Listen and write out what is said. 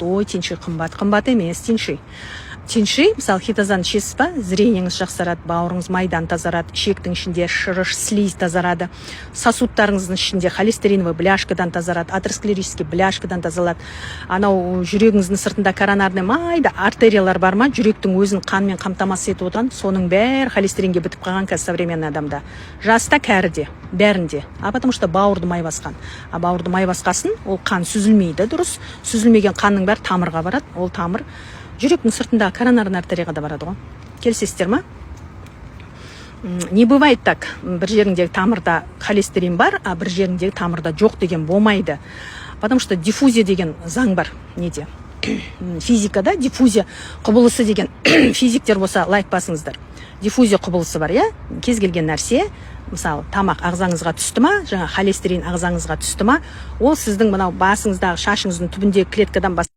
ой, тинши қымбат емес, тинши, мысалы, хитозан ішесіз ба, зрениеңіз жақсарады, бауырыңыз майдан тазарады, ішектің ішінде шырыш, слиз тазарады, сосудтарыңыздың ішінде холестериновый бляшкадан тазарады, атеросклерический бляшкадан тазалады. Анау жүрегіңіздің сыртында коронарный майда артериялар бар ма, жүректің өзін қанмен қамтамасыз етіп отырған, соның бәрі холестеринге бітіп қалған қазір современный адамда. Жаста, кәріде, бәрінде. Потому что бауырды май басқан. Бауырды май басқасын, ол қан сүзілмейді, дұрыс. Сүзілмеген қанның бәрі тамырға барады. Ол тамыр жүректің сыртындағы коронарный артерияға да барады ғой. Келісесіздер ма? Не бывает так, бір жеріңдегі тамырда холестерин бар, а бір жеріңдегі тамырда жоқ деген болмайды. Потому что диффузия деген заң бар, неде? Физикада диффузия құбылысы деген физиктер болса лайк басыңыздар. Диффузия құбылысы бар, иә? Кез келген нәрсе, мысалы, тамақ ағзаңызға түсті ма, жаңа холестерин ағзаңызға түсті ма, ол сіздің мынау басыңыздағы шашыңыздың түбіндегі клеткадан